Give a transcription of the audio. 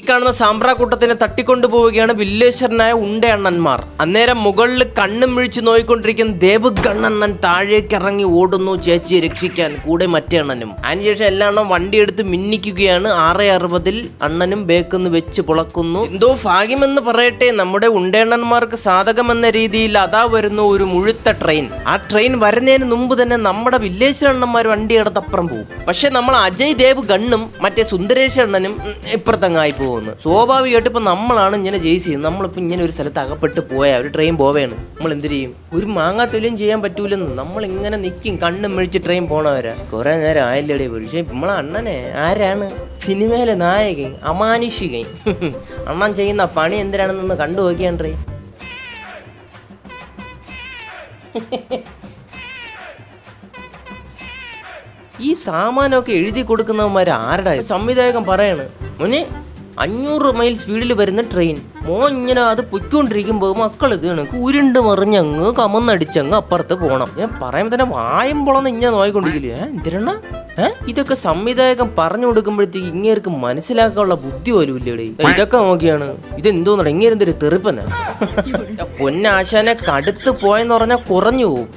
കാണുന്ന സാമ്പ്രാക്കൂട്ടത്തിനെ തട്ടിക്കൊണ്ടുപോവുകയാണ് വില്ലേശ്വരനായ ഉണ്ടയണ്ണന്മാർ. അന്നേരം മുകളിൽ കണ്ണും മിഴിച്ച് നോയിക്കൊണ്ടിരിക്കുന്ന ദേവഗണ്ണൻ താഴേക്ക് ഇറങ്ങി ഓടുന്നു ചേച്ചിയെ രക്ഷിക്കാൻ, കൂടെ മറ്റേ അണ്ണനും. അതിനുശേഷം എല്ലാ എണ്ണം വണ്ടിയെടുത്ത് മിന്നിക്കുകയാണ്. 6:60 അണ്ണനും ബേക്കെന്ന് വെച്ച് പുളക്കുന്നു. എന്തോ ഭാഗ്യമെന്ന് പറയട്ടെ, നമ്മുടെ ഉണ്ടയണ്ണന്മാർക്ക് സാധകമെന്ന രീതിയിൽ അതാ വരുന്നു ഒരു മുഴുത്ത ട്രെയിൻ. ആ ട്രെയിൻ വരുന്നതിന് മുമ്പ് തന്നെ നമ്മുടെ വില്ലേശ്വരണ്ണന്മാർ വണ്ടി എടുത്തപ്പുറം പോകും. പക്ഷെ നമ്മൾ അജയ് ദേവ് ഗണ്ണും മറ്റേ സുന്ദരേശ് അണ്ണനും ഇപ്പുറത്തങ്ങായി പോകുന്നു. സ്വാഭാവികമായിട്ട് ഇപ്പൊ നമ്മളാണ് ഇങ്ങനെ ജയിച്ച് ചെയ്യുന്നത്. നമ്മളിപ്പോ ഇങ്ങനെ ഒരു സ്ഥലത്ത് അകപ്പെട്ട് പോയാൽ ഒരു ട്രെയിൻ പോവേണ്, നമ്മൾ എന്ത് ചെയ്യും? ഒരു മാങ്ങാത്തൊലിയും ചെയ്യാൻ പറ്റൂലെന്ന് നമ്മൾ ഇങ്ങനെ നിൽക്കും, കണ്ണും മെഴിച്ച് ട്രെയിൻ പോണവരാ. കുറെ നേരം ആയില്ലേ. പക്ഷേ നമ്മളെ അണ്ണനെ ആരാണ്? സിനിമയിലെ നായകൻ, അമാനുഷികൻ. അണ്ണൻ ചെയ്യുന്ന പണി എന്തിനാണെന്നൊന്ന് കണ്ടു നോക്കിയാൻ ട്രെയിൻ. ഈ സാമാനമൊക്കെ എഴുതി കൊടുക്കുന്നവന്മാർ ആരുടെ? സംവിധായകൻ പറയാണ്, മോനെ 500 മൈൽ സ്പീഡിൽ വരുന്ന ട്രെയിൻ, മോൻ ഇങ്ങനെ അത് പൊയ്ക്കൊണ്ടിരിക്കുമ്പോൾ മക്കൾ ഇത് കണക്ക് ഉരുണ്ട് മറിഞ്ഞങ്ങ് കമന്നടിച്ചങ്ങ് അപ്പുറത്ത് പോകണം. ഞാൻ പറയുമ്പോൾ തന്നെ വായം പൊളന്ന് ഇങ്ങനെ നോയിക്കൊണ്ടിരിക്കില്ലേ? എന്തിനാ ഇതൊക്കെ സംവിധായകൻ പറഞ്ഞു കൊടുക്കുമ്പോഴത്തേക്ക് ഇങ്ങേർക്ക് മനസ്സിലാക്കാനുള്ള ബുദ്ധി പോലും ഇല്ലേടേ. ഇതൊക്കെ നോക്കിയാണ് ഇതെന്തോന്നട ഇങ്ങേരെന്തൊരു തെറിപ്പന. പൊന്നാശാനെ കടുത്ത് പോയെന്ന് പറഞ്ഞാൽ കുറഞ്ഞു പോവും.